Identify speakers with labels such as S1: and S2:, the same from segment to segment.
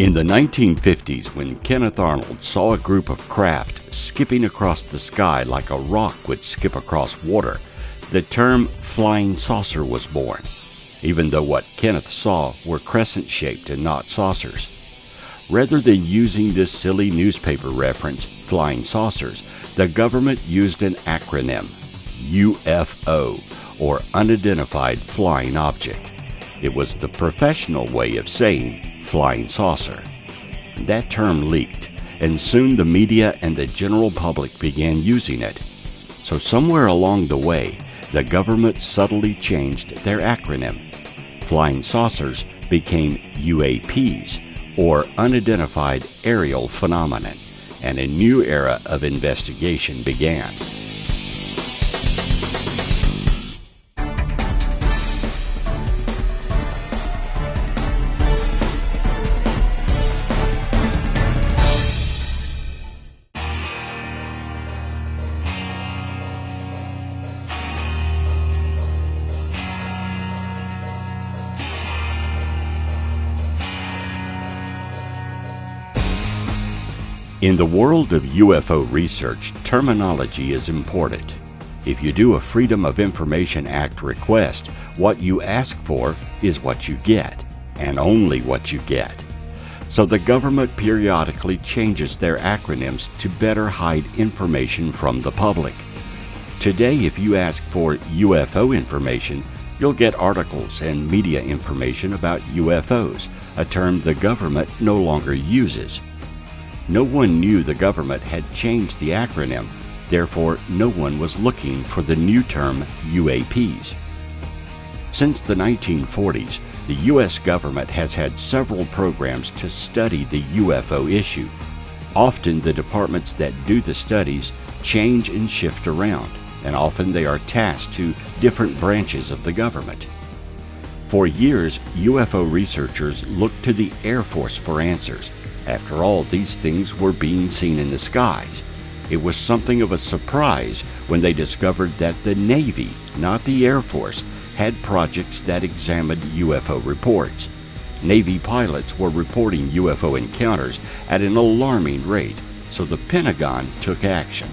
S1: In the 1950s, when Kenneth Arnold saw a group of craft skipping across the sky like a rock would skip across water, the term flying saucer was born, even though what Kenneth saw were crescent-shaped and not saucers. Rather than using this silly newspaper reference, flying saucers, the government used an acronym, UFO, or Unidentified Flying Object. It was the professional way of saying flying saucer. That term leaked, and soon the media and the general public began using it. So somewhere along the way, the government subtly changed their acronym. Flying saucers became UAPs, or Unidentified Aerial Phenomenon, and a new era of investigation began. In the world of UFO research, terminology is important. If you do a Freedom of Information Act request, what you ask for is what you get, and only what you get. So the government periodically changes their acronyms to better hide information from the public. Today, if you ask for UFO information, you'll get articles and media information about UFOs, a term the government no longer uses. No one knew the government had changed the acronym, therefore no one was looking for the new term UAPs. Since the 1940s, the U.S. government has had several programs to study the UFO issue. Often the departments that do the studies change and shift around, and often they are tasked to different branches of the government. For years, UFO researchers looked to the Air Force for answers. After all, these things were being seen in the skies. It was something of a surprise when they discovered that the Navy, not the Air Force, had projects that examined UFO reports. Navy pilots were reporting UFO encounters at an alarming rate, so the Pentagon took action.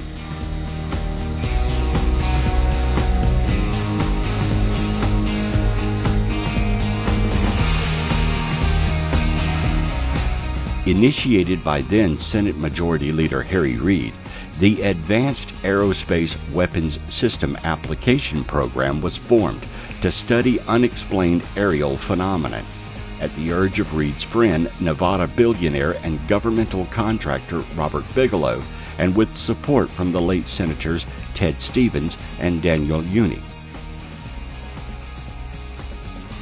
S1: Initiated by then Senate Majority Leader Harry Reid, the Advanced Aerospace Weapons System Application Program was formed to study unexplained aerial phenomena. At the urge of Reid's friend, Nevada billionaire and governmental contractor Robert Bigelow, and with support from the late Senators Ted Stevens and Daniel Uni.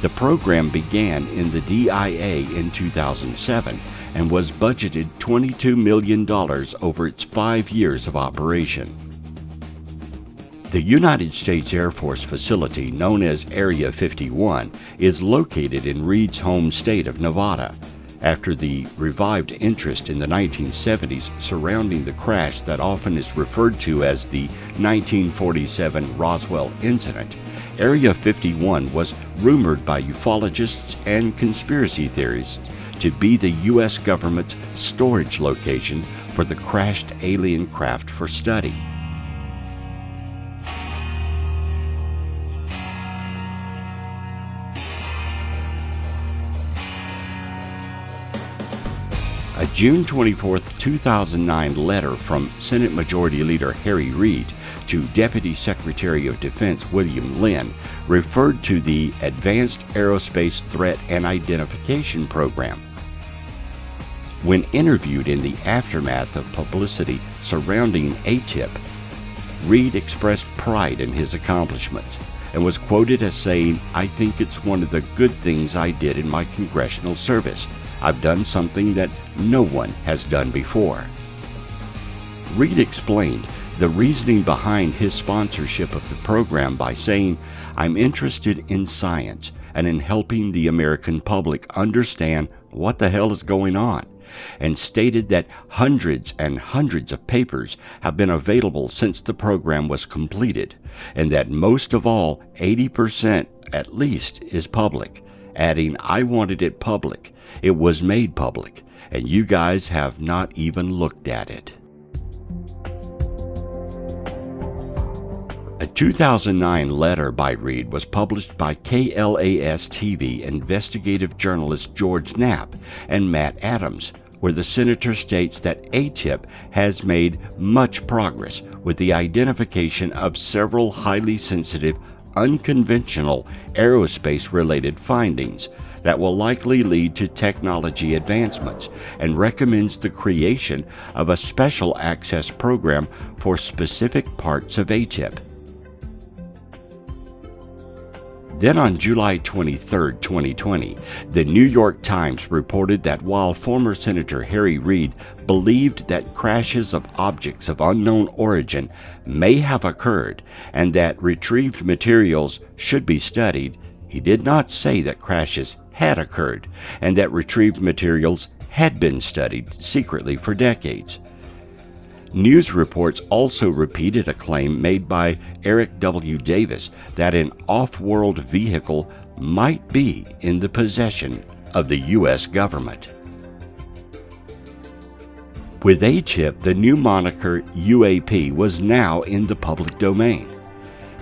S1: The program began in the DIA in 2007 and was budgeted $22 million over its 5 years of operation. The United States Air Force facility, known as Area 51, is located in Reid's home state of Nevada. After the revived interest in the 1970s surrounding the crash that often is referred to as the 1947 Roswell incident, Area 51 was rumored by ufologists and conspiracy theorists to be the U.S. government's storage location for the crashed alien craft for study. A June 24, 2009 letter from Senate Majority Leader Harry Reid to Deputy Secretary of Defense William Lynn referred to the Advanced Aerospace Threat and Identification Program. When interviewed in the aftermath of publicity surrounding ATIP, Reid expressed pride in his accomplishments and was quoted as saying, "I think it's one of the good things I did in my congressional service. I've done something that no one has done before." Reid explained the reasoning behind his sponsorship of the program by saying, "I'm interested in science and in helping the American public understand what the hell is going on," and stated that hundreds and hundreds of papers have been available since the program was completed, and that most of all, 80% at least, is public, adding, "I wanted it public. It was made public, and you guys have not even looked at it." A 2009 letter by Reed was published by KLAS-TV investigative journalist George Knapp and Matt Adams, where the senator states that ATIP has made much progress with the identification of several highly sensitive, unconventional aerospace-related findings that will likely lead to technology advancements, and recommends the creation of a special access program for specific parts of ATIP. Then on July 23, 2020, the New York Times reported that while former Senator Harry Reid believed that crashes of objects of unknown origin may have occurred and that retrieved materials should be studied, he did not say that crashes had occurred and that retrieved materials had been studied secretly for decades. News reports also repeated a claim made by Eric W. Davis that an off-world vehicle might be in the possession of the U.S. government. With ATIP, the new moniker UAP was now in the public domain.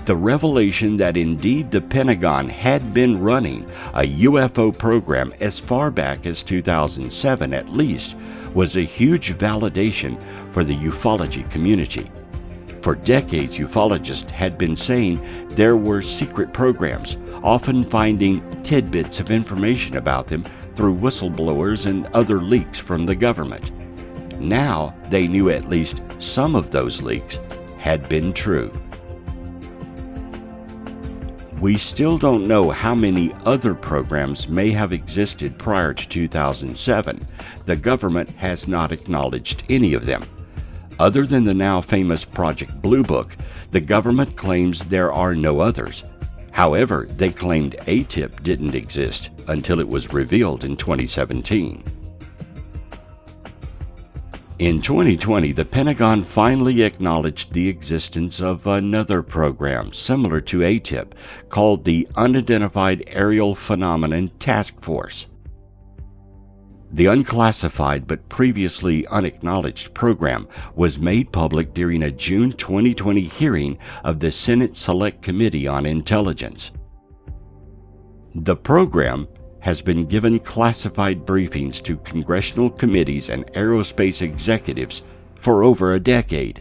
S1: The revelation that indeed the Pentagon had been running a UFO program as far back as 2007 at least was a huge validation for the ufology community. For decades, ufologists had been saying there were secret programs, often finding tidbits of information about them through whistleblowers and other leaks from the government. Now they knew at least some of those leaks had been true. We still don't know how many other programs may have existed prior to 2007. The government has not acknowledged any of them. Other than the now famous Project Blue Book, the government claims there are no others. However, they claimed ATIP didn't exist until it was revealed in 2017. In 2020, the Pentagon finally acknowledged the existence of another program similar to ATIP called the Unidentified Aerial Phenomenon Task Force. The unclassified but previously unacknowledged program was made public during a June 2020 hearing of the Senate Select Committee on Intelligence. The program has been given classified briefings to congressional committees and aerospace executives for over a decade.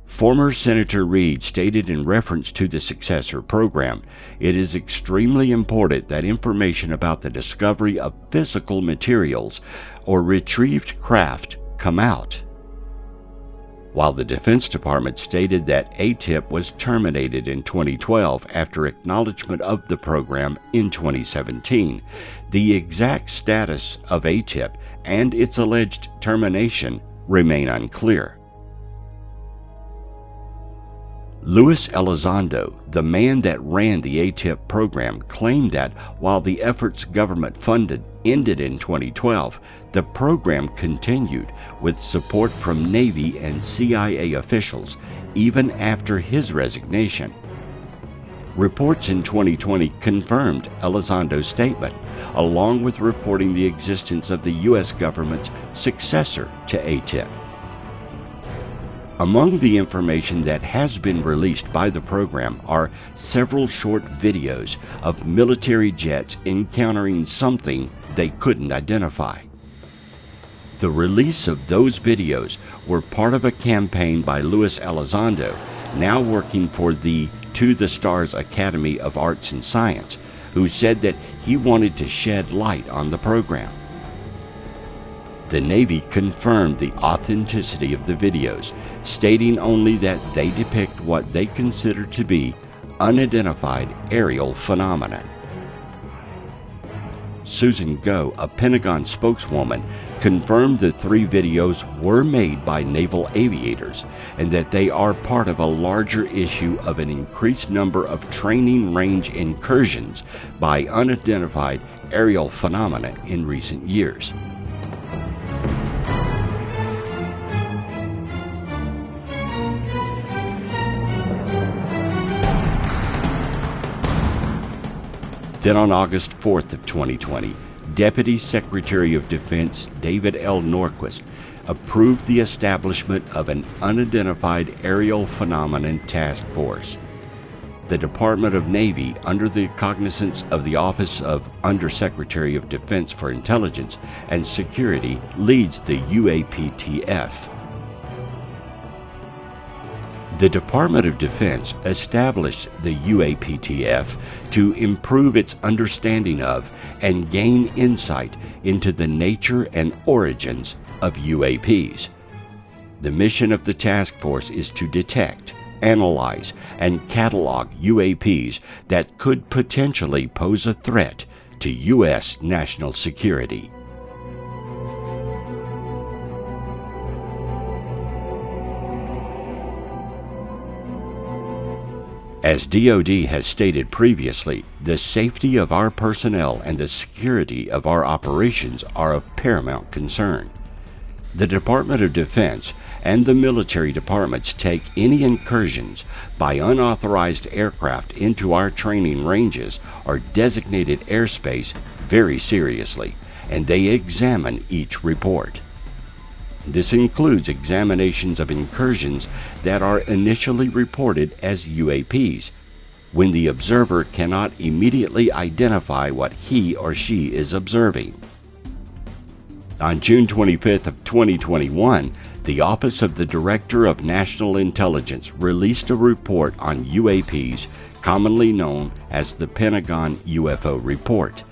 S1: Former Senator Reid stated in reference to the successor program, "It is extremely important that information about the discovery of physical materials or retrieved craft come out." While the Defense Department stated that ATIP was terminated in 2012 after acknowledgement of the program in 2017, the exact status of ATIP and its alleged termination remain unclear. Luis Elizondo, the man that ran the ATIP program, claimed that while the efforts government funded ended in 2012, the program continued with support from Navy and CIA officials even after his resignation. Reports in 2020 confirmed Elizondo's statement, along with reporting the existence of the U.S. government's successor to ATIP. Among the information that has been released by the program are several short videos of military jets encountering something they couldn't identify. The release of those videos were part of a campaign by Luis Elizondo, now working for the To the Stars Academy of Arts and Science, who said that he wanted to shed light on the program. The Navy confirmed the authenticity of the videos, stating only that they depict what they consider to be unidentified aerial phenomena. Susan Goh, a Pentagon spokeswoman, confirmed the 3 videos were made by naval aviators and that they are part of a larger issue of an increased number of training range incursions by unidentified aerial phenomena in recent years. Then on August 4th of 2020, Deputy Secretary of Defense David L. Norquist approved the establishment of an Unidentified Aerial Phenomenon Task Force. The Department of Navy, under the cognizance of the Office of Undersecretary of Defense for Intelligence and Security, leads the UAPTF. The Department of Defense established the UAPTF to improve its understanding of and gain insight into the nature and origins of UAPs. The mission of the task force is to detect, analyze, and catalog UAPs that could potentially pose a threat to U.S. national security. As DoD has stated previously, the safety of our personnel and the security of our operations are of paramount concern. The Department of Defense and the military departments take any incursions by unauthorized aircraft into our training ranges or designated airspace very seriously, and they examine each report. This includes examinations of incursions that are initially reported as UAPs, when the observer cannot immediately identify what he or she is observing. On June 25th of 2021, the Office of the Director of National Intelligence released a report on UAPs, commonly known as the Pentagon UFO Report.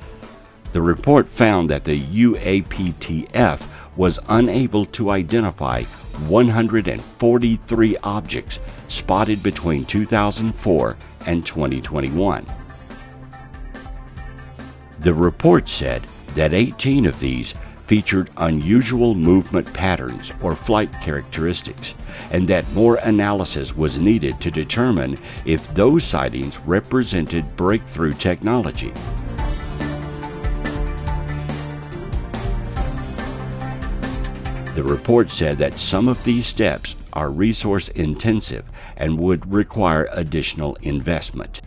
S1: The report found that the UAPTF was unable to identify 143 objects spotted between 2004 and 2021. The report said that 18 of these featured unusual movement patterns or flight characteristics, and that more analysis was needed to determine if those sightings represented breakthrough technology. The report said that some of these steps are resource intensive and would require additional investment.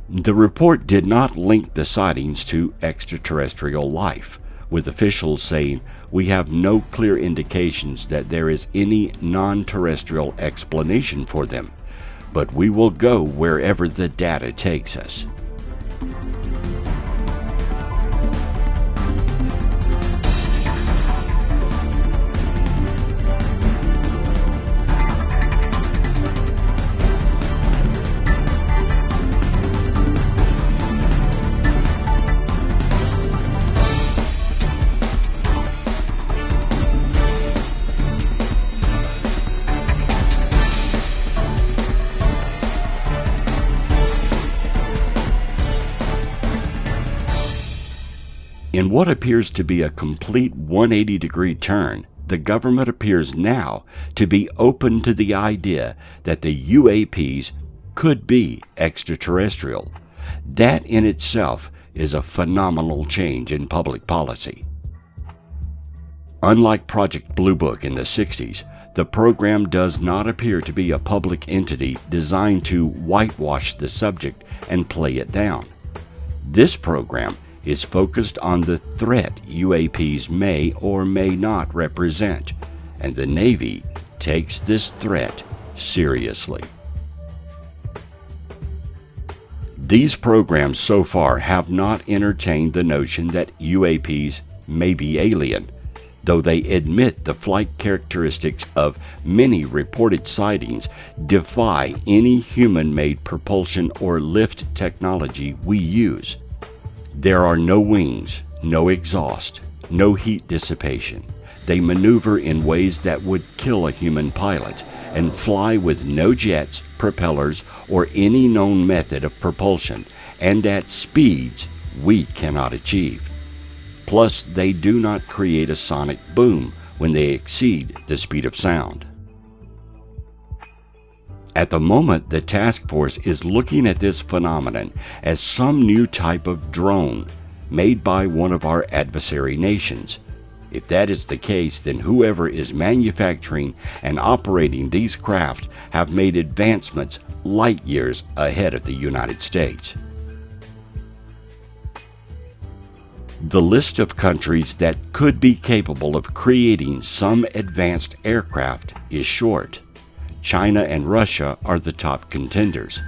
S1: The report did not link the sightings to extraterrestrial life, with officials saying, "We have no clear indications that there is any non-terrestrial explanation for them, but we will go wherever the data takes us." In what appears to be a complete 180-degree turn, the government appears now to be open to the idea that the UAPs could be extraterrestrial. That in itself is a phenomenal change in public policy. Unlike Project Blue Book in the 60s, the program does not appear to be a public entity designed to whitewash the subject and play it down. This program is focused on the threat UAPs may or may not represent, and the Navy takes this threat seriously. These programs so far have not entertained the notion that UAPs may be alien, though they admit the flight characteristics of many reported sightings defy any human-made propulsion or lift technology we use. There are no wings, no exhaust, no heat dissipation. They maneuver in ways that would kill a human pilot and fly with no jets, propellers, or any known method of propulsion, and at speeds we cannot achieve. Plus, they do not create a sonic boom when they exceed the speed of sound. At the moment, the task force is looking at this phenomenon as some new type of drone made by one of our adversary nations. If that is the case, then whoever is manufacturing and operating these craft have made advancements light years ahead of the United States. The list of countries that could be capable of creating some advanced aircraft is short. China and Russia are the top contenders.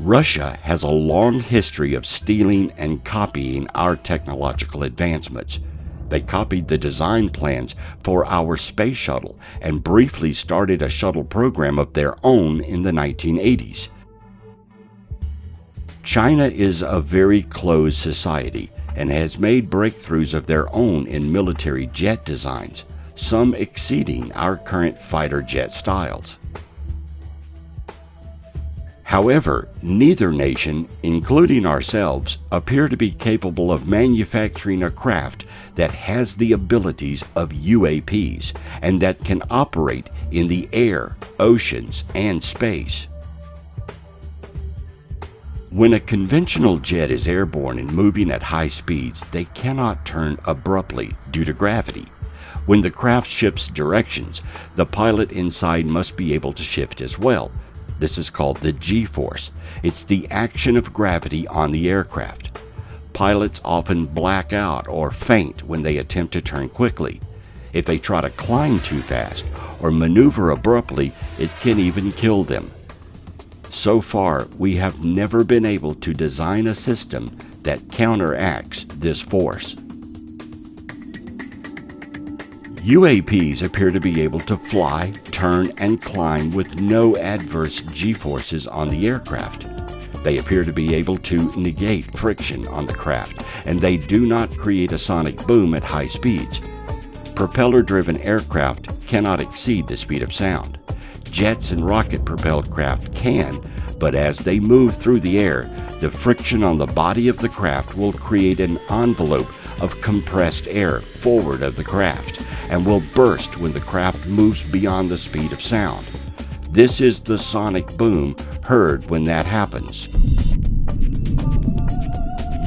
S1: Russia has a long history of stealing and copying our technological advancements. They copied the design plans for our space shuttle and briefly started a shuttle program of their own in the 1980s. China is a very closed society and has made breakthroughs of their own in military jet designs, some exceeding our current fighter jet styles. However, neither nation, including ourselves, appear to be capable of manufacturing a craft that has the abilities of UAPs and that can operate in the air, oceans, and space. When a conventional jet is airborne and moving at high speeds, they cannot turn abruptly due to gravity. When the craft shifts directions, the pilot inside must be able to shift as well. This is called the G-force. It's the action of gravity on the aircraft. Pilots often black out or faint when they attempt to turn quickly. If they try to climb too fast or maneuver abruptly, it can even kill them. So far, we have never been able to design a system that counteracts this force. UAPs appear to be able to fly, turn, and climb with no adverse G-forces on the aircraft. They appear to be able to negate friction on the craft, and they do not create a sonic boom at high speeds. Propeller-driven aircraft cannot exceed the speed of sound. Jets and rocket-propelled craft can, but as they move through the air, the friction on the body of the craft will create an envelope of compressed air forward of the craft and will burst when the craft moves beyond the speed of sound. This is the sonic boom heard when that happens.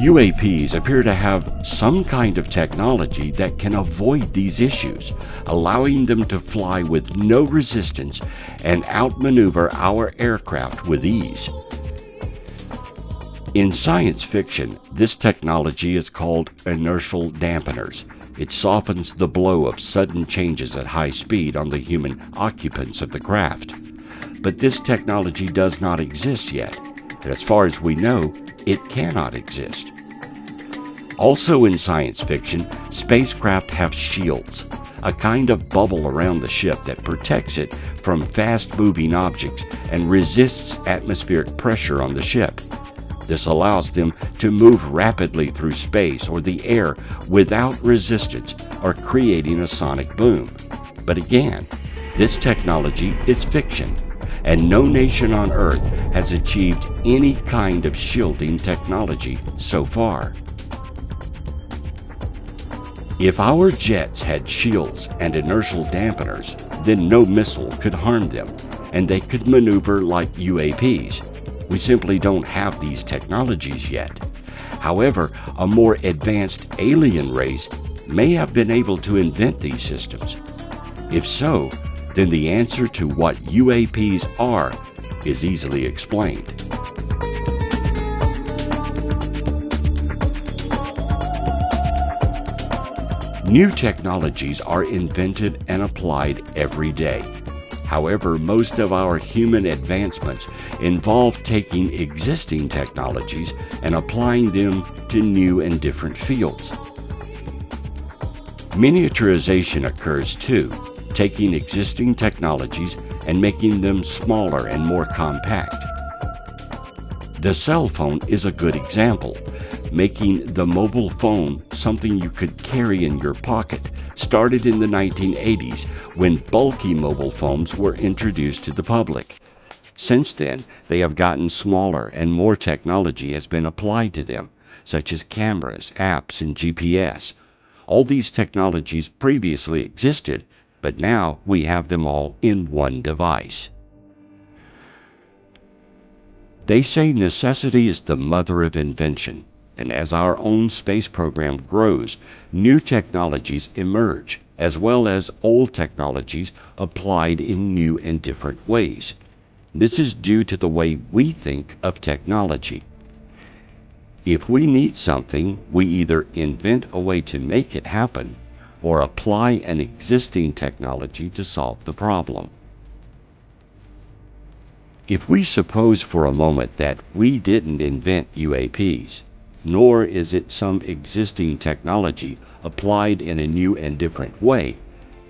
S1: UAPs appear to have some kind of technology that can avoid these issues, allowing them to fly with no resistance and outmaneuver our aircraft with ease. In science fiction, this technology is called inertial dampeners. It softens the blow of sudden changes at high speed on the human occupants of the craft. But this technology does not exist yet, and as far as we know, it cannot exist. Also in science fiction, spacecraft have shields, a kind of bubble around the ship that protects it from fast-moving objects and resists atmospheric pressure on the ship. This allows them to move rapidly through space or the air without resistance or creating a sonic boom. But again, this technology is fiction, and no nation on Earth has achieved any kind of shielding technology so far. If our jets had shields and inertial dampeners, then no missile could harm them, and they could maneuver like UAPs. We simply don't have these technologies yet. However, a more advanced alien race may have been able to invent these systems. If so, then the answer to what UAPs are is easily explained. New technologies are invented and applied every day. However, most of our human advancements involve taking existing technologies and applying them to new and different fields. Miniaturization occurs too, taking existing technologies and making them smaller and more compact. The cell phone is a good example. Making the mobile phone something you could carry in your pocket started in the 1980s when bulky mobile phones were introduced to the public. Since then, they have gotten smaller and more technology has been applied to them, such as cameras, apps, and GPS. All these technologies previously existed, but now we have them all in one device. They say necessity is the mother of invention, and as our own space program grows, new technologies emerge as well as old technologies applied in new and different ways. This is due to the way we think of technology. If we need something, we either invent a way to make it happen or apply an existing technology to solve the problem. If we suppose for a moment that we didn't invent UAPs, nor is it some existing technology applied in a new and different way,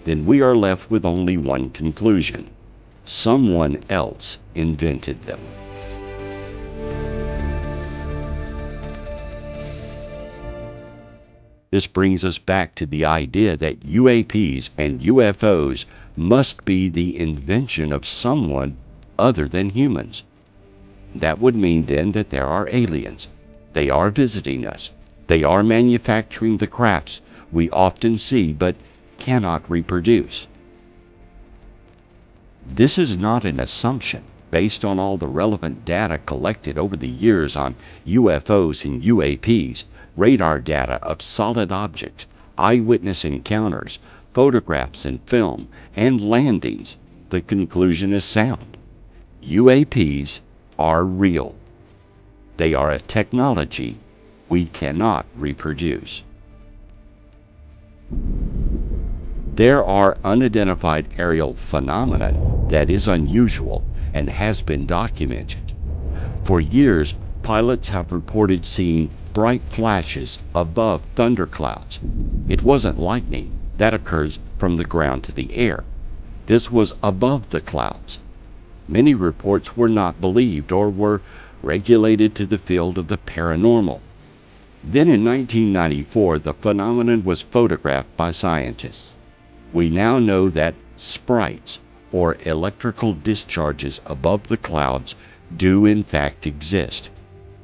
S1: then we are left with only one conclusion: someone else invented them. This brings us back to the idea that UAPs and UFOs must be the invention of someone other than humans. That would mean then that there are aliens. They are visiting us. They are manufacturing the crafts we often see but cannot reproduce. This is not an assumption based on all the relevant data collected over the years on UFOs and UAPs, radar data of solid objects, eyewitness encounters, photographs and film, and landings. The conclusion is sound. UAPs are real. They are a technology we cannot reproduce. There are unidentified aerial phenomena that is unusual and has been documented. For years, pilots have reported seeing bright flashes above thunderclouds. It wasn't lightning. That occurs from the ground to the air. This was above the clouds. Many reports were not believed or were regulated to the field of the paranormal. Then in 1994, the phenomenon was photographed by scientists. We now know that sprites, or electrical discharges above the clouds, do in fact exist.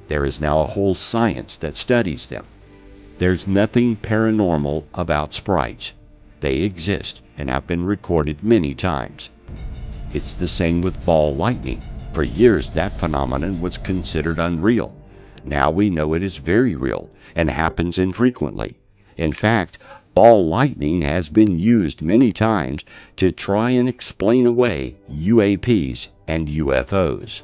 S1: There is now a whole science that studies them. There's nothing paranormal about sprites. They exist and have been recorded many times. It's the same with ball lightning. For years, that phenomenon was considered unreal. Now we know it is very real and happens infrequently. In fact, ball lightning has been used many times to try and explain away UAPs and UFOs.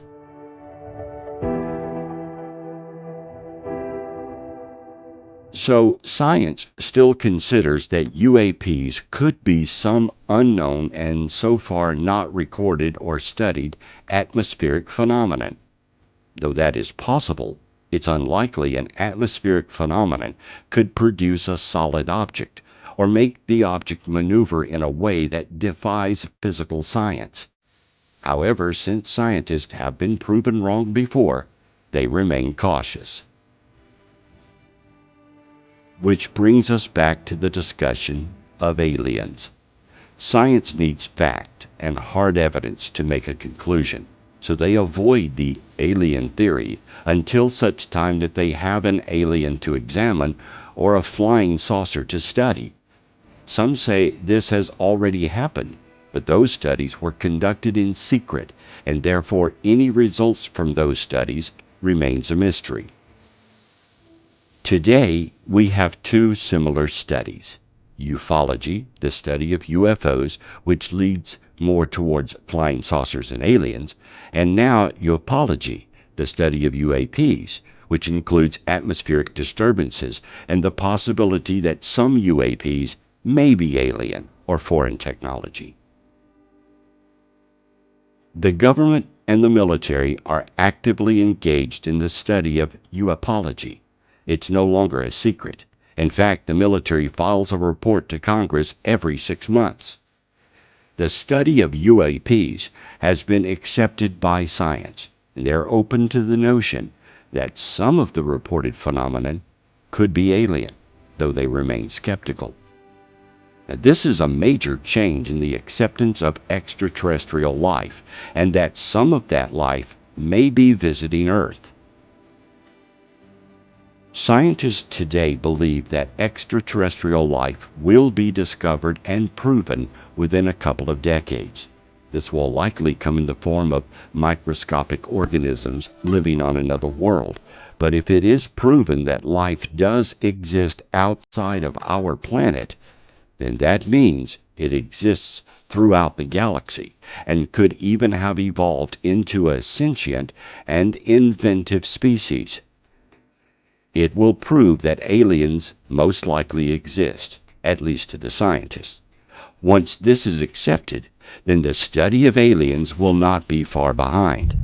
S1: So, science still considers that UAPs could be some unknown and so far not recorded or studied atmospheric phenomenon. Though that is possible, it's unlikely an atmospheric phenomenon could produce a solid object or make the object maneuver in a way that defies physical science. However, since scientists have been proven wrong before, they remain cautious. Which brings us back to the discussion of aliens. Science needs fact and hard evidence to make a conclusion, so they avoid the alien theory until such time that they have an alien to examine or a flying saucer to study. Some say this has already happened, but those studies were conducted in secret, and therefore any results from those studies remains a mystery. Today, we have two similar studies: ufology, the study of UFOs, which leads more towards flying saucers and aliens, and now UAPology, the study of UAPs, which includes atmospheric disturbances and the possibility that some UAPs may be alien or foreign technology. The government and the military are actively engaged in the study of UAPology. It's no longer a secret. In fact, the military files a report to Congress every 6 months. The study of UAPs has been accepted by science, and they're open to the notion that some of the reported phenomenon could be alien, though they remain skeptical. Now, this is a major change in the acceptance of extraterrestrial life, and that some of that life may be visiting Earth. Scientists today believe that extraterrestrial life will be discovered and proven within a couple of decades. This will likely come in the form of microscopic organisms living on another world. But if it is proven that life does exist outside of our planet, then that means it exists throughout the galaxy and could even have evolved into a sentient and inventive species. It will prove that aliens most likely exist, at least to the scientists. Once this is accepted, then the study of aliens will not be far behind.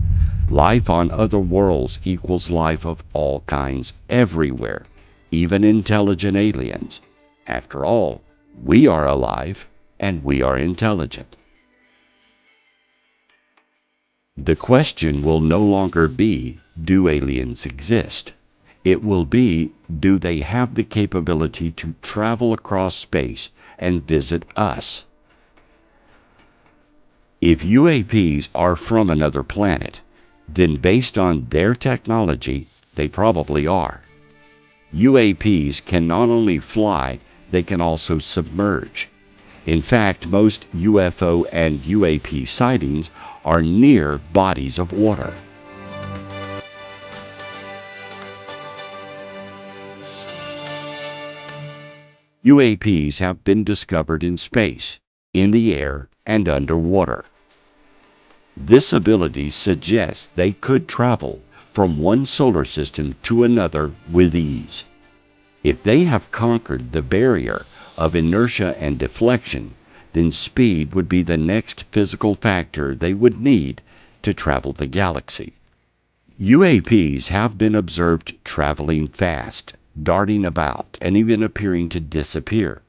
S1: Life on other worlds equals life of all kinds everywhere, even intelligent aliens. After all, we are alive and we are intelligent. The question will no longer be, do aliens exist? It will be, do they have the capability to travel across space and visit us? If UAPs are from another planet, then based on their technology, they probably are. UAPs can not only fly, they can also submerge. In fact, most UFO and UAP sightings are near bodies of water. UAPs have been discovered in space, in the air, and underwater. This ability suggests they could travel from one solar system to another with ease. If they have conquered the barrier of inertia and deflection, then speed would be the next physical factor they would need to travel the galaxy. UAPs have been observed traveling fast, darting about, and even appearing to disappear.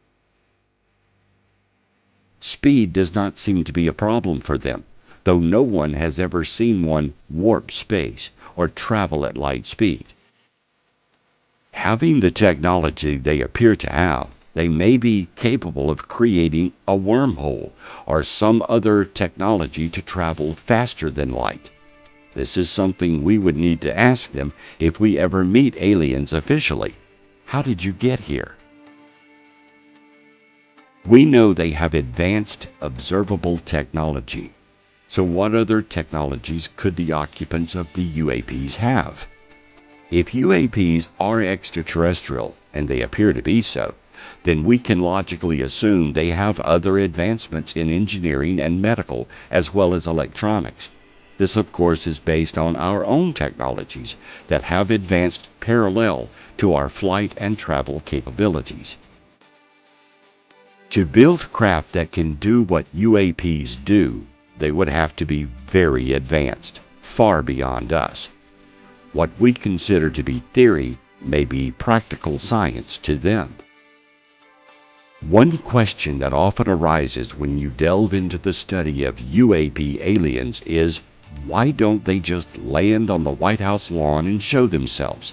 S1: Speed does not seem to be a problem for them, though no one has ever seen one warp space or travel at light speed. Having the technology they appear to have, they may be capable of creating a wormhole or some other technology to travel faster than light. This is something we would need to ask them if we ever meet aliens officially. How did you get here? We know they have advanced observable technology. So what other technologies could the occupants of the UAPs have? If UAPs are extraterrestrial, and they appear to be so, then we can logically assume they have other advancements in engineering and medical, as well as electronics. This, of course, is based on our own technologies that have advanced parallel to our flight and travel capabilities. To build craft that can do what UAPs do, they would have to be very advanced, far beyond us. What we consider to be theory may be practical science to them. One question that often arises when you delve into the study of UAP aliens is, why don't they just land on the White House lawn and show themselves?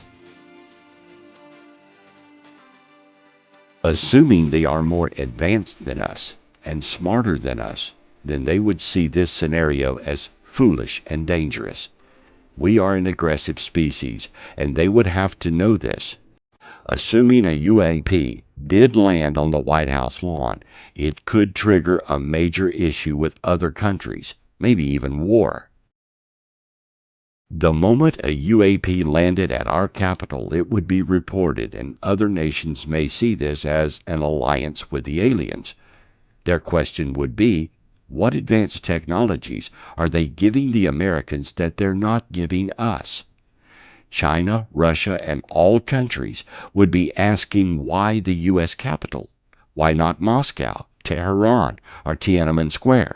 S1: Assuming they are more advanced than us and smarter than us, then they would see this scenario as foolish and dangerous. We are an aggressive species, and they would have to know this. Assuming a UAP did land on the White House lawn, it could trigger a major issue with other countries, maybe even war. The moment a UAP landed at our capital, it would be reported, and other nations may see this as an alliance with the aliens. Their question would be, what advanced technologies are they giving the Americans that they're not giving us? China, Russia, and all countries would be asking why the U.S. Capitol? Why not Moscow, Tehran, or Tiananmen Square?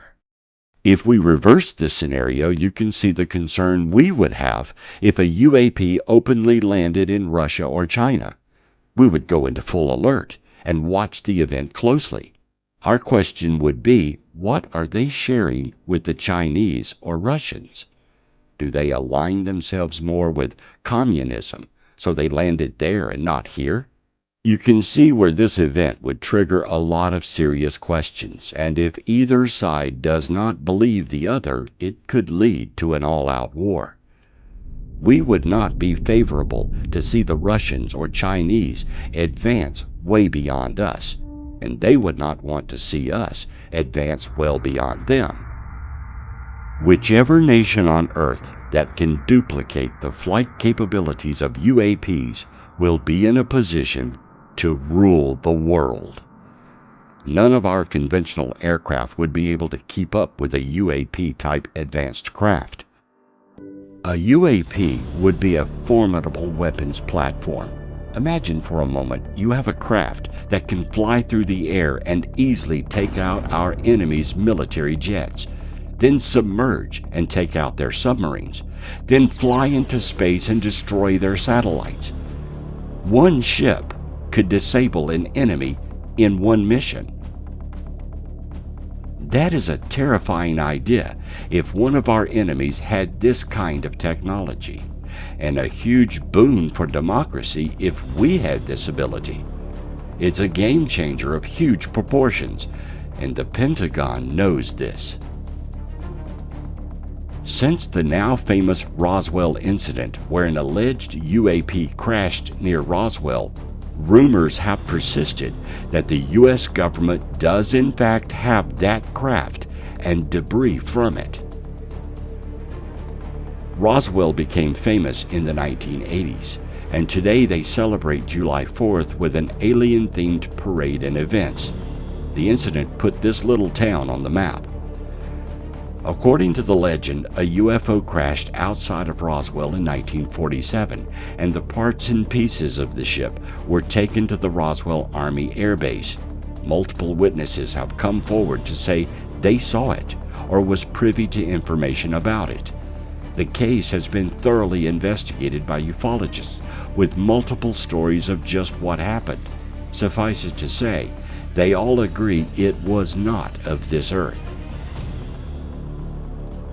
S1: If we reverse this scenario, you can see the concern we would have if a UAP openly landed in Russia or China. We would go into full alert and watch the event closely. Our question would be, what are they sharing with the Chinese or Russians? Do they align themselves more with communism, so they landed there and not here? You can see where this event would trigger a lot of serious questions, and if either side does not believe the other, it could lead to an all-out war. We would not be favorable to see the Russians or Chinese advance way beyond us, and they would not want to see us advance well beyond them. Whichever nation on Earth that can duplicate the flight capabilities of UAPs will be in a position to rule the world. None of our conventional aircraft would be able to keep up with a UAP-type advanced craft. A UAP would be a formidable weapons platform. Imagine for a moment you have a craft that can fly through the air and easily take out our enemy's military jets, then submerge and take out their submarines, then fly into space and destroy their satellites. One ship could disable an enemy in one mission. That is a terrifying idea if one of our enemies had this kind of technology, and a huge boon for democracy if we had this ability. It's a game changer of huge proportions, and the Pentagon knows this. Since the now famous Roswell incident, where an alleged UAP crashed near Roswell, rumors have persisted that the U.S. government does in fact have that craft and debris from it. Roswell became famous in the 1980s, and today they celebrate July 4th with an alien-themed parade and events. The incident put this little town on the map. According to the legend, a UFO crashed outside of Roswell in 1947, and the parts and pieces of the ship were taken to the Roswell Army Air Base. Multiple witnesses have come forward to say they saw it or was privy to information about it. The case has been thoroughly investigated by ufologists, with multiple stories of just what happened. Suffice it to say, they all agree it was not of this earth.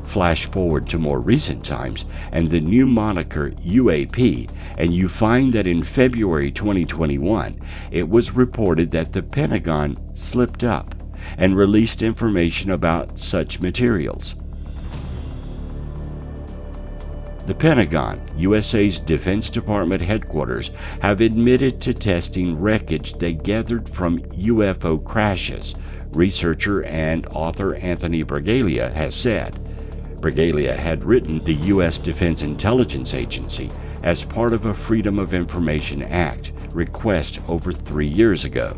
S1: Flash forward to more recent times and the new moniker UAP, and you find that in February 2021, it was reported that the Pentagon slipped up and released information about such materials. The Pentagon, USA's Defense Department headquarters, have admitted to testing wreckage they gathered from UFO crashes, researcher and author Anthony Bragalia has said. Bragalia had written the U.S. Defense Intelligence Agency as part of a Freedom of Information Act request over 3 years ago.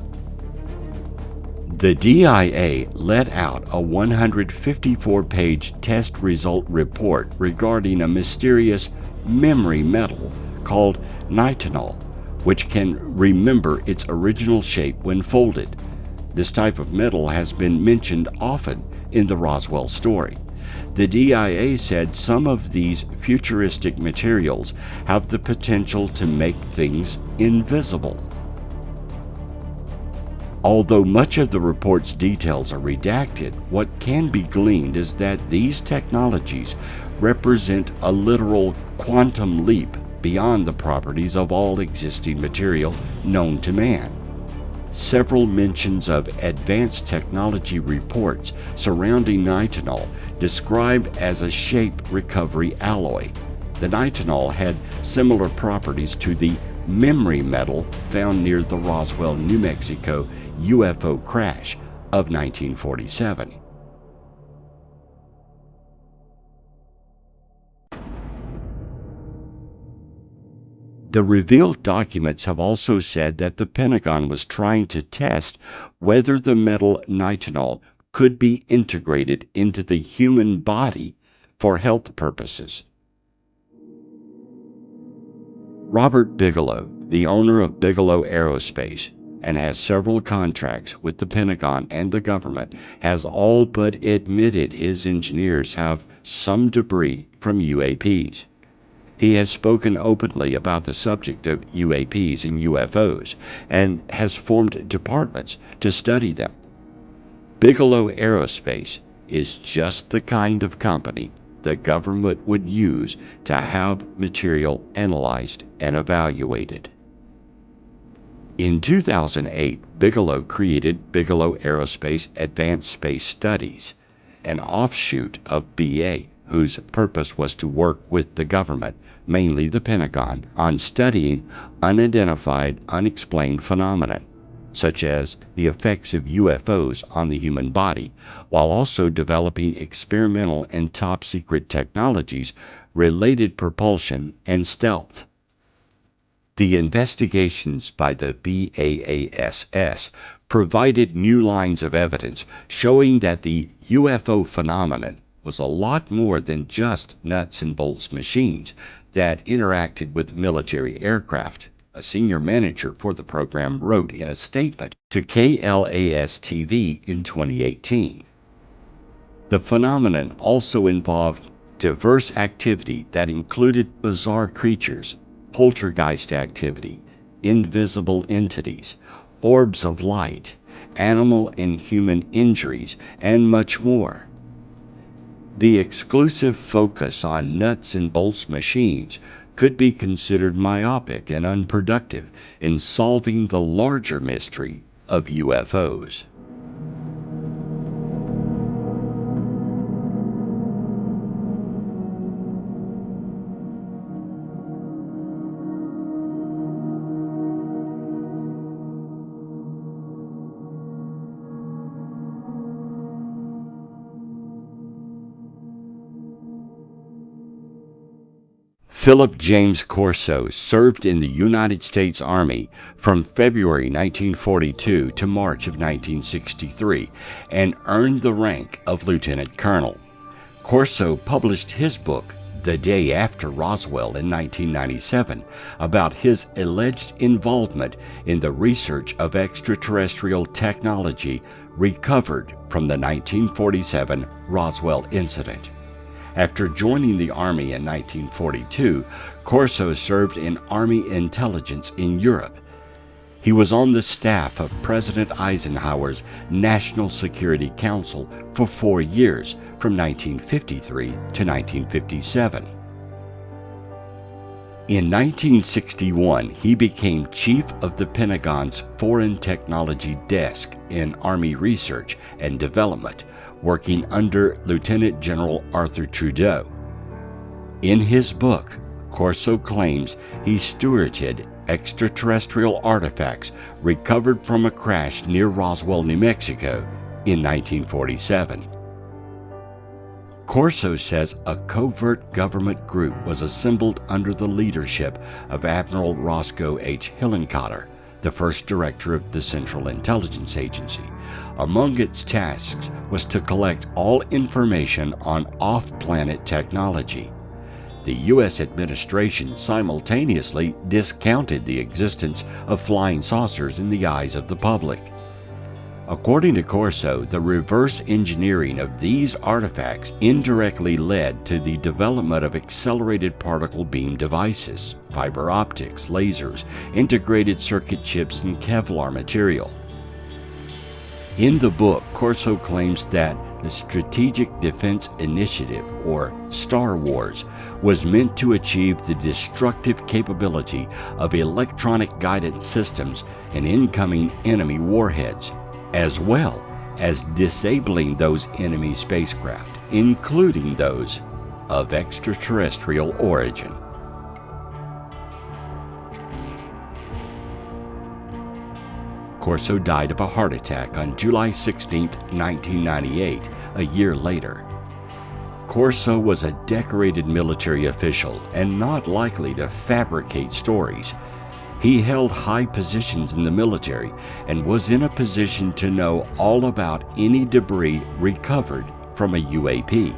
S1: The DIA let out a 154-page test result report regarding a mysterious memory metal called nitinol, which can remember its original shape when folded. This type of metal has been mentioned often in the Roswell story. The DIA said some of these futuristic materials have the potential to make things invisible. Although much of the report's details are redacted, what can be gleaned is that these technologies represent a literal quantum leap beyond the properties of all existing material known to man. Several mentions of advanced technology reports surrounding nitinol described as a shape recovery alloy. The nitinol had similar properties to the memory metal found near the Roswell, New Mexico UFO crash of 1947. The revealed documents have also said that the Pentagon was trying to test whether the metal nitinol could be integrated into the human body for health purposes. Robert Bigelow, the owner of Bigelow Aerospace, and has several contracts with the Pentagon and the government, has all but admitted his engineers have some debris from UAPs. He has spoken openly about the subject of UAPs and UFOs and has formed departments to study them. Bigelow Aerospace is just the kind of company the government would use to have material analyzed and evaluated. In 2008, Bigelow created Bigelow Aerospace Advanced Space Studies, an offshoot of BA, whose purpose was to work with the government, mainly the Pentagon, on studying unidentified, unexplained phenomena, such as the effects of UFOs on the human body, while also developing experimental and top-secret technologies, related propulsion, and stealth. The investigations by the BAASS provided new lines of evidence showing that the UFO phenomenon was a lot more than just nuts and bolts machines that interacted with military aircraft. A senior manager for the program wrote in a statement to KLAS-TV in 2018. The phenomenon also involved diverse activity that included bizarre creatures, poltergeist activity, invisible entities, orbs of light, animal and human injuries, and much more. The exclusive focus on nuts and bolts machines could be considered myopic and unproductive in solving the larger mystery of UFOs. Philip James Corso served in the United States Army from February 1942 to March of 1963 and earned the rank of lieutenant colonel. Corso published his book, The Day After Roswell, in 1997 about his alleged involvement in the research of extraterrestrial technology recovered from the 1947 Roswell incident. After joining the Army in 1942, Corso served in Army intelligence in Europe. He was on the staff of President Eisenhower's National Security Council for 4 years, from 1953 to 1957. In 1961, he became chief of the Pentagon's Foreign Technology Desk in Army Research and Development, working under Lieutenant General Arthur Trudeau. In his book, Corso claims he stewarded extraterrestrial artifacts recovered from a crash near Roswell, New Mexico in 1947. Corso says a covert government group was assembled under the leadership of Admiral Roscoe H. Hillenkotter, the first director of the Central Intelligence Agency. Among its tasks was to collect all information on off-planet technology. The U.S. administration simultaneously discounted the existence of flying saucers in the eyes of the public. According to Corso, the reverse engineering of these artifacts indirectly led to the development of accelerated particle beam devices, fiber optics, lasers, integrated circuit chips, and Kevlar material. In the book, Corso claims that the Strategic Defense Initiative, or Star Wars, was meant to achieve the destructive capability of electronic guidance systems and incoming enemy warheads, as well as disabling those enemy spacecraft, including those of extraterrestrial origin. Corso died of a heart attack on July 16, 1998, a year later. Corso was a decorated military official and not likely to fabricate stories. He held high positions in the military and was in a position to know all about any debris recovered from a UAP.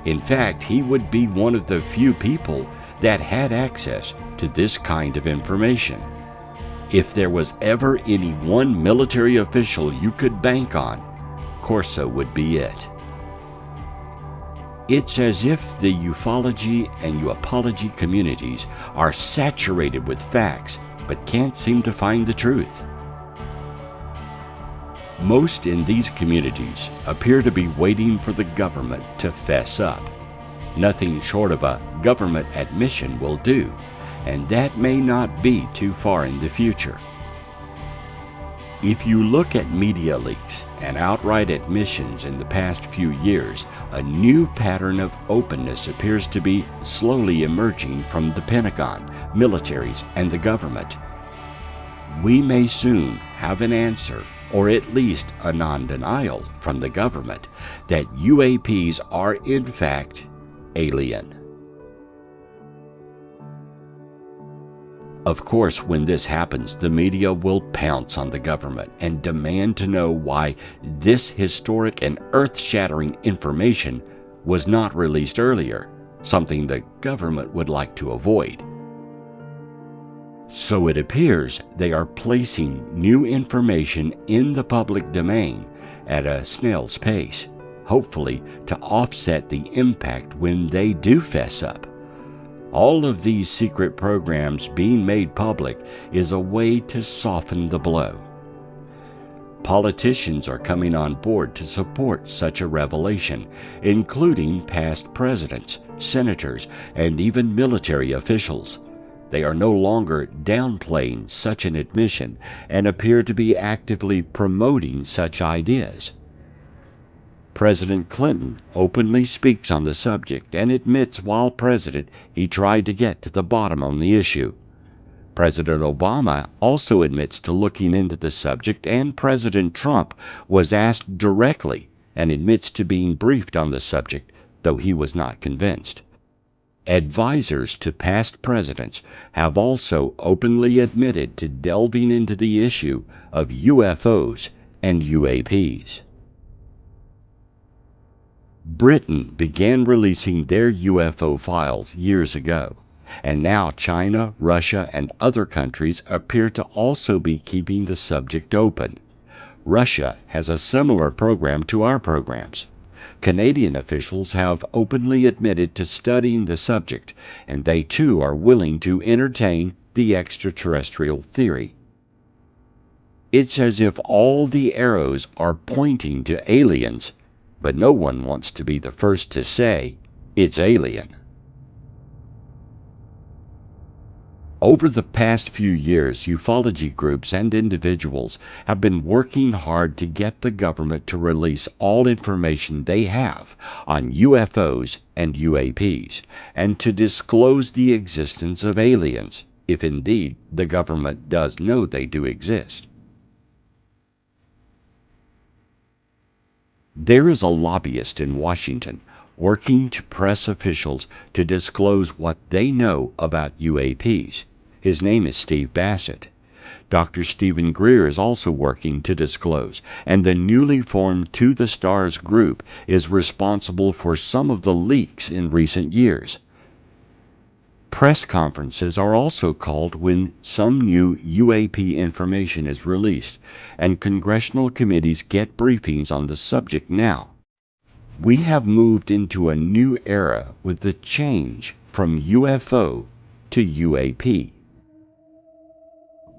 S1: In fact, he would be one of the few people that had access to this kind of information. If there was ever any one military official you could bank on, Corso would be it. It's as if the ufology and UAPology communities are saturated with facts but can't seem to find the truth. Most in these communities appear to be waiting for the government to fess up. Nothing short of a government admission will do, and that may not be too far in the future. If you look at media leaks and outright admissions in the past few years, a new pattern of openness appears to be slowly emerging from the Pentagon, militaries, and the government. We may soon have an answer, or at least a non-denial from the government, that UAPs are in fact alien. Of course, when this happens, the media will pounce on the government and demand to know why this historic and earth-shattering information was not released earlier, something the government would like to avoid. So it appears they are placing new information in the public domain at a snail's pace, hopefully to offset the impact when they do fess up. All of these secret programs being made public is a way to soften the blow. Politicians are coming on board to support such a revelation, including past presidents, senators, and even military officials. They are no longer downplaying such an admission and appear to be actively promoting such ideas. President Clinton openly speaks on the subject and admits while president he tried to get to the bottom on the issue. President Obama also admits to looking into the subject, and President Trump was asked directly and admits to being briefed on the subject, though he was not convinced. Advisors to past presidents have also openly admitted to delving into the issue of UFOs and UAPs. Britain began releasing their UFO files years ago, and now China, Russia, and other countries appear to also be keeping the subject open. Russia has a similar program to our programs. Canadian officials have openly admitted to studying the subject, and they too are willing to entertain the extraterrestrial theory. It's as if all the arrows are pointing to aliens, but no one wants to be the first to say it's alien. Over the past few years, ufology groups and individuals have been working hard to get the government to release all information they have on UFOs and UAPs, and to disclose the existence of aliens, if indeed the government does know they do exist. There is a lobbyist in Washington working to press officials to disclose what they know about UAPs. His name is Steve Bassett. Dr. Stephen Greer is also working to disclose, and the newly formed To the Stars group is responsible for some of the leaks in recent years. Press conferences are also called when some new UAP information is released, and congressional committees get briefings on the subject now. We have moved into a new era with the change from UFO to UAP.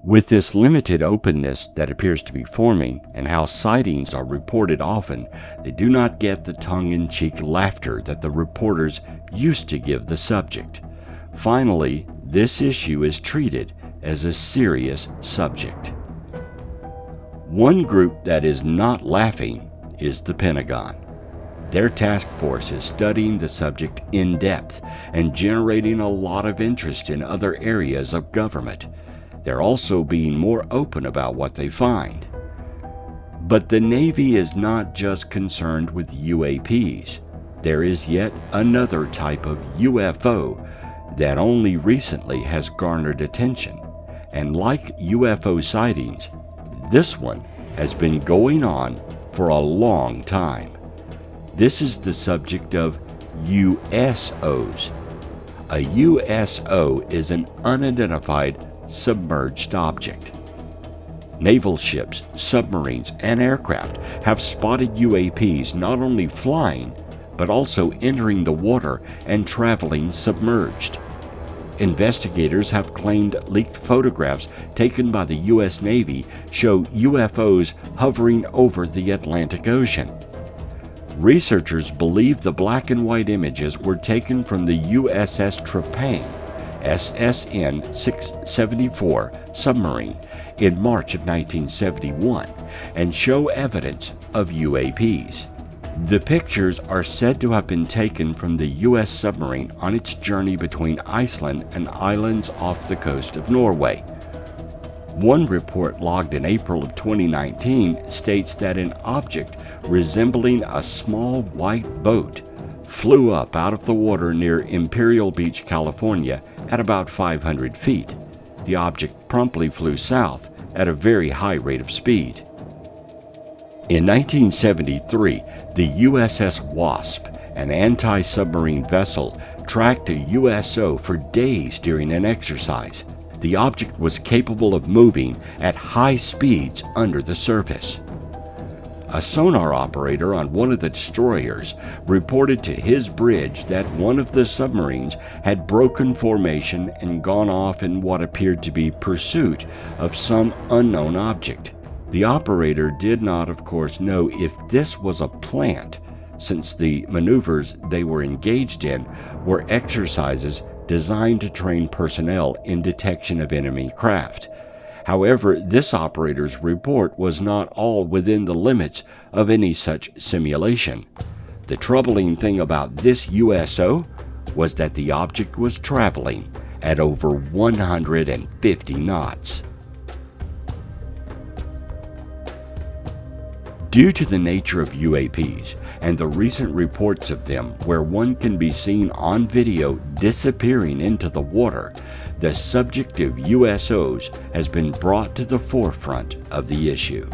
S1: With this limited openness that appears to be forming, and how sightings are reported often, they do not get the tongue-in-cheek laughter that the reporters used to give the subject. Finally, this issue is treated as a serious subject. One group that is not laughing is the Pentagon. Their task force is studying the subject in depth and generating a lot of interest in other areas of government. They're also being more open about what they find. But the Navy is not just concerned with UAPs. There is yet another type of UFO that only recently has garnered attention. And like UFO sightings, this one has been going on for a long time. This is the subject of USOs. A USO is an unidentified submerged object. Naval ships, submarines, and aircraft have spotted UAPs not only flying, but also entering the water and traveling submerged. Investigators have claimed leaked photographs taken by the U.S. Navy show UFOs hovering over the Atlantic Ocean. Researchers believe the black and white images were taken from the USS Trepang, SSN 674 submarine in March of 1971 and show evidence of UAPs. The pictures are said to have been taken from the U.S. submarine on its journey between Iceland and islands off the coast of Norway. One report logged in April of 2019 states that an object resembling a small white boat flew up out of the water near Imperial Beach, California at about 500 feet. the object promptly flew south at a very high rate of speed. In 1973, the USS Wasp, an anti-submarine vessel, tracked a USO for days during an exercise. The object was capable of moving at high speeds under the surface. A sonar operator on one of the destroyers reported to his bridge that one of the submarines had broken formation and gone off in what appeared to be pursuit of some unknown object. The operator did not, of course, know if this was a plant, since the maneuvers they were engaged in were exercises designed to train personnel in detection of enemy craft. However, this operator's report was not all within the limits of any such simulation. The troubling thing about this USO was that the object was traveling at over 150 knots. Due to the nature of UAPs and the recent reports of them where one can be seen on video disappearing into the water, the subject of USOs has been brought to the forefront of the issue.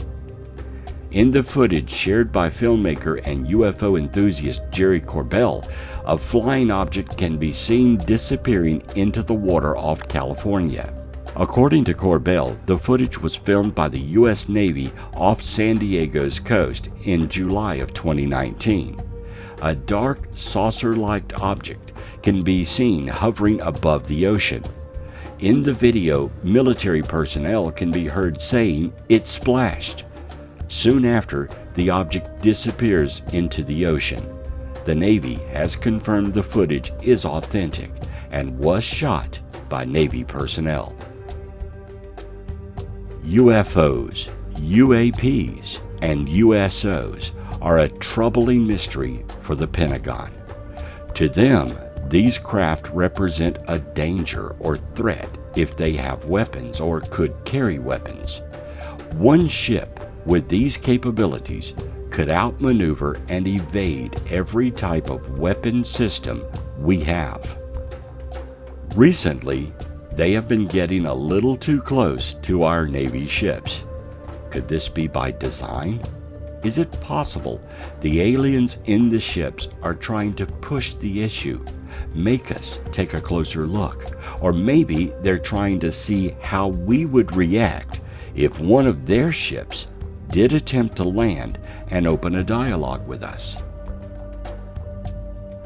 S1: In the footage shared by filmmaker and UFO enthusiast Jerry Corbell, a flying object can be seen disappearing into the water off California. According to Corbell, the footage was filmed by the U.S. Navy off San Diego's coast in July of 2019. A dark, saucer-like object can be seen hovering above the ocean. In the video, military personnel can be heard saying it splashed. Soon after, the object disappears into the ocean. The Navy has confirmed the footage is authentic and was shot by Navy personnel. UFOs, UAPs, and USOs are a troubling mystery for the Pentagon. To them, these craft represent a danger or threat if they have weapons or could carry weapons. One ship with these capabilities could outmaneuver and evade every type of weapon system we have. Recently, they have been getting a little too close to our Navy ships. Could this be by design? Is it possible the aliens in the ships are trying to push the issue, make us take a closer look, or maybe they're trying to see how we would react if one of their ships did attempt to land and open a dialogue with us?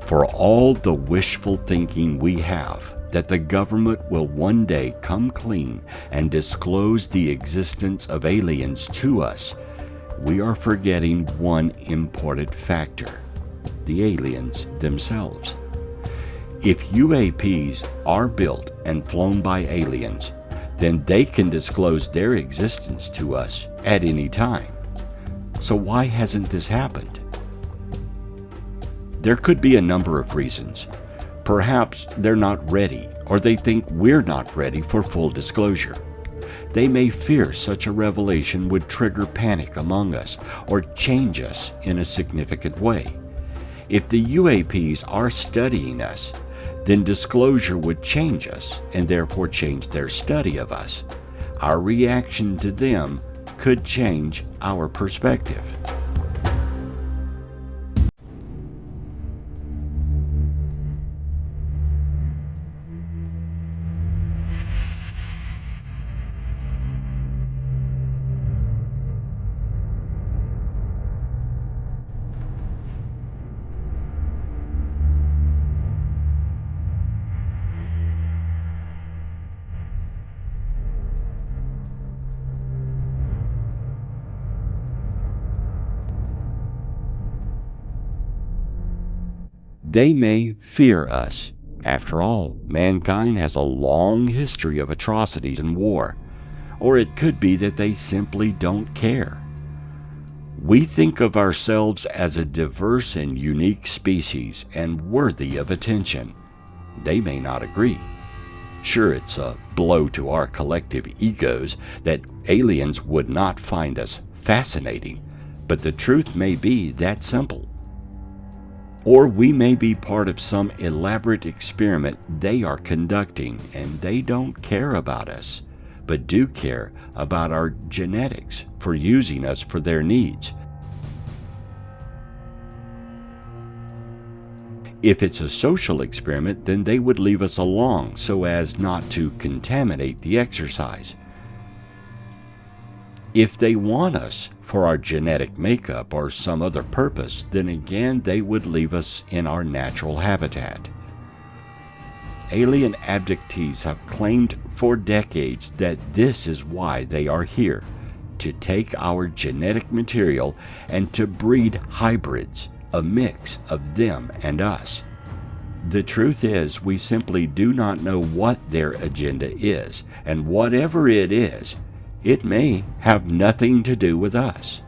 S1: For all the wishful thinking we have that the government will one day come clean and disclose the existence of aliens to us, we are forgetting one important factor: the aliens themselves. If UAPs are built and flown by aliens, then they can disclose their existence to us at any time. So why hasn't this happened? There could be a number of reasons. Perhaps they're not ready, or they think we're not ready for full disclosure. They may fear such a revelation would trigger panic among us or change us in a significant way. If the UAPs are studying us, then disclosure would change us and therefore change their study of us. Our reaction to them could change our perspective. They may fear us. After all, mankind has a long history of atrocities and war. Or it could be that they simply don't care. We think of ourselves as a diverse and unique species and worthy of attention. They may not agree. Sure, it's a blow to our collective egos that aliens would not find us fascinating, but the truth may be that simple. Or we may be part of some elaborate experiment they are conducting, and they don't care about us, but do care about our genetics for using us for their needs. If it's a social experiment, then they would leave us alone so as not to contaminate the exercise. If they want us for our genetic makeup or some other purpose, then again they would leave us in our natural habitat. Alien abductees have claimed for decades that this is why they are here, to take our genetic material and to breed hybrids, a mix of them and us. The truth is, we simply do not know what their agenda is, and whatever it is, it may have nothing to do with us.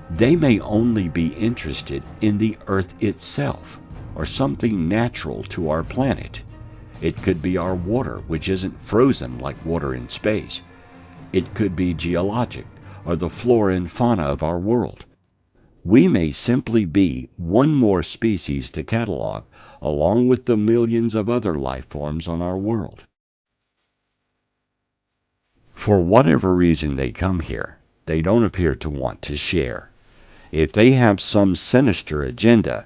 S1: They may only be interested in the Earth itself, or something natural to our planet. It could be our water, which isn't frozen like water in space. It could be geologic, or the flora and fauna of our world. We may simply be one more species to catalog, along with the millions of other life forms on our world. For whatever reason they come here, they don't appear to want to share. If they have some sinister agenda,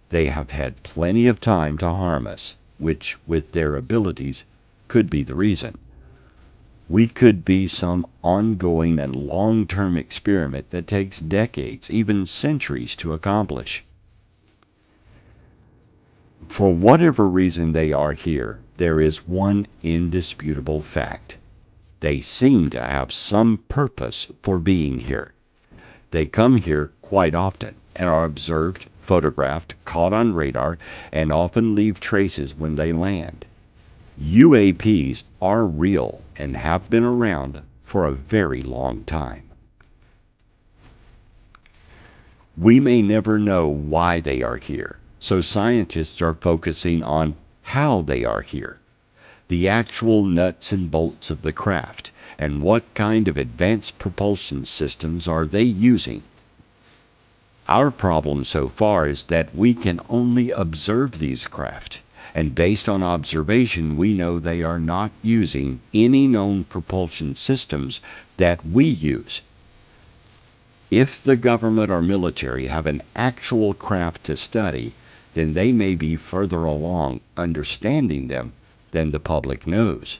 S1: they have had plenty of time to harm us, which, with their abilities, could be the reason. We could be some ongoing and long-term experiment that takes decades, even centuries, to accomplish. For whatever reason they are here, there is one indisputable fact. They seem to have some purpose for being here. They come here quite often and are observed, photographed, caught on radar, and often leave traces when they land. UAPs are real and have been around for a very long time. We may never know why they are here, so scientists are focusing on how they are here, the actual nuts and bolts of the craft, and what kind of advanced propulsion systems are they using. Our problem so far is that we can only observe these craft, and based on observation we know they are not using any known propulsion systems that we use. If the government or military have an actual craft to study, then they may be further along understanding them than the public knows.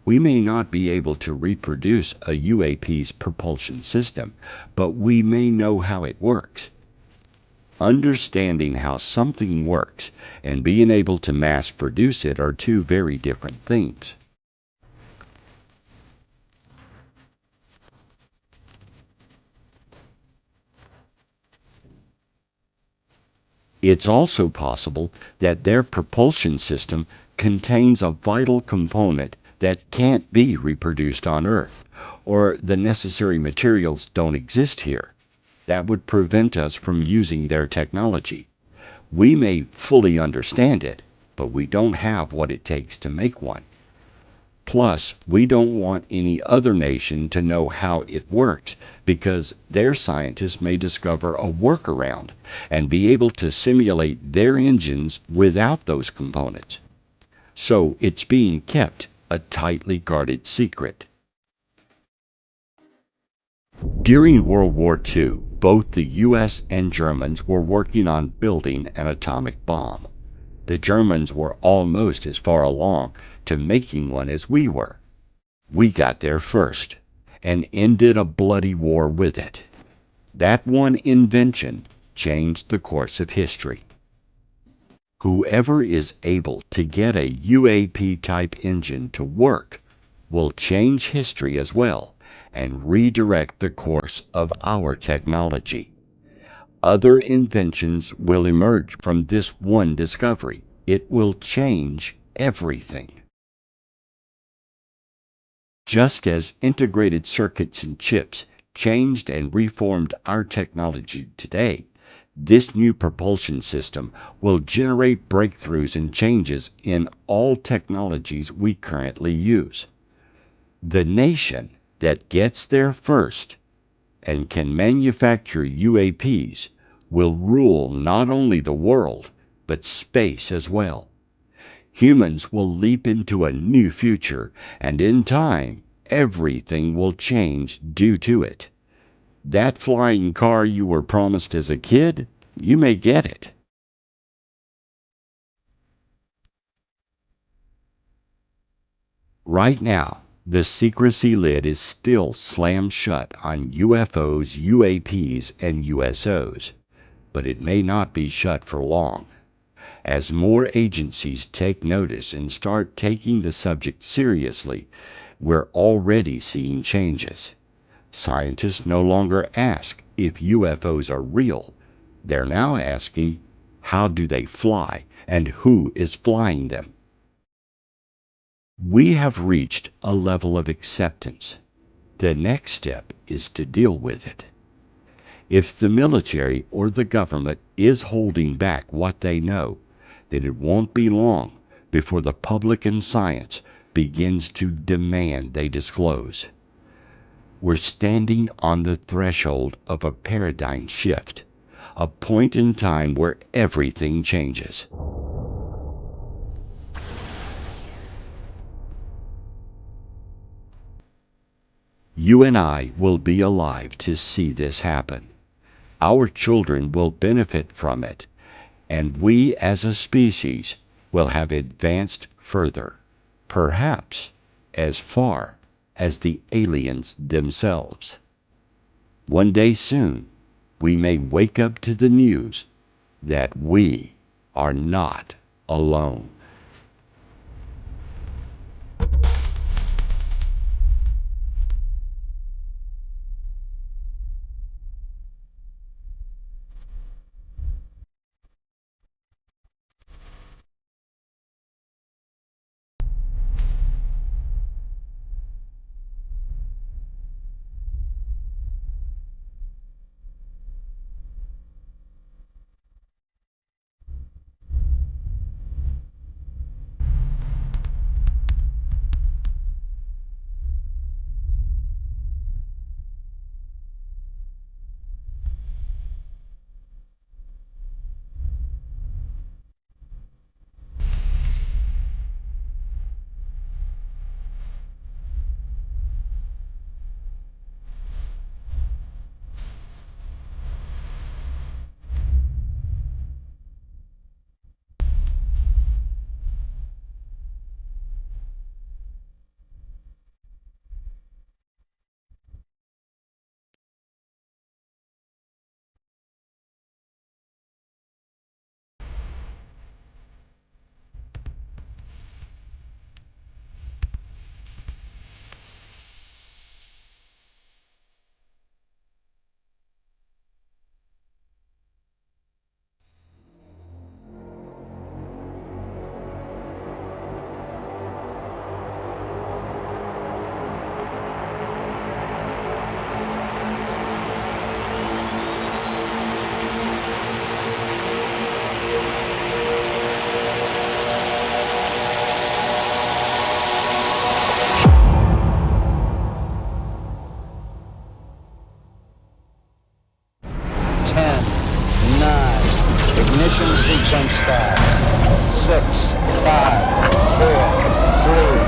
S1: We may not be able to reproduce a UAP's propulsion system, but we may know how it works. Understanding how something works and being able to mass produce it are two very different things. It's also possible that their propulsion system contains a vital component that can't be reproduced on Earth, or the necessary materials don't exist here. That would prevent us from using their technology. We may fully understand it, but we don't have what it takes to make one. Plus, we don't want any other nation to know how it works, because their scientists may discover a workaround and be able to simulate their engines without those components. So it's being kept a tightly guarded secret. During World War II, both the US and Germans were working on building an atomic bomb. The Germans were almost as far along to making one as we were. We got there first and ended a bloody war with it. That one invention changed the course of history. Whoever is able to get a UAP type engine to work will change history as well and redirect the course of our technology. Other inventions will emerge from this one discovery. It will change everything. Just as integrated circuits and chips changed and reformed our technology today, this new propulsion system will generate breakthroughs and changes in all technologies we currently use. The nation that gets there first and can manufacture UAPs will rule not only the world, but space as well. Humans will leap into a new future, and in time, everything will change due to it. That flying car you were promised as a kid, you may get it. Right now, the secrecy lid is still slammed shut on UFOs, UAPs, and USOs, but it may not be shut for long. As more agencies take notice and start taking the subject seriously, we're already seeing changes. Scientists no longer ask if UFOs are real. They're now asking, how do they fly and who is flying them? We have reached a level of acceptance. The next step is to deal with it. If the military or the government is holding back what they know, then it won't be long before the public and science begins to demand they disclose. We're standing on the threshold of a paradigm shift, a point in time where everything changes. You and I will be alive to see this happen. Our children will benefit from it, and we as a species will have advanced further, perhaps as far as the aliens themselves. One day soon, we may wake up to the news that we are not alone.
S2: Ignition sequence start. 6, 5, 4, 3,